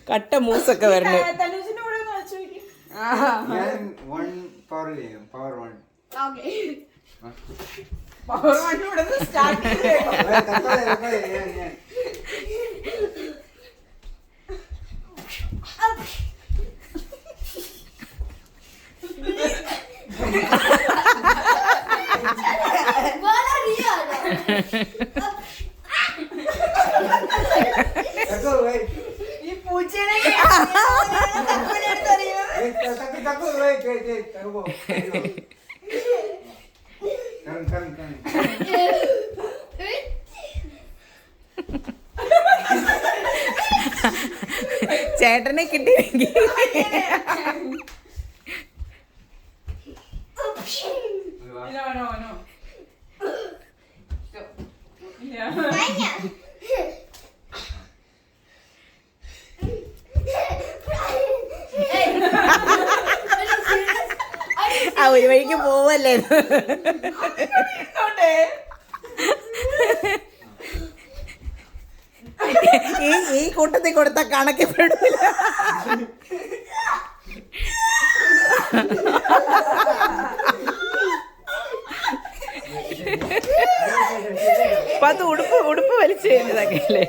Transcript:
കട്ട മൂസൊക്കെ വരണേ. ചേട്ടനെ കിട്ടിയെങ്കിൽ ആ ഒരു വഴിക്ക് പോവല്ലേ. ഈ കൂട്ടത്തിൽ കൊടുത്ത കണക്കിപ്പെടില്ല. അപ്പൊ അത് ഉടുപ്പ് വലിച്ചു കഴിഞ്ഞതൊക്കെ അല്ലേ.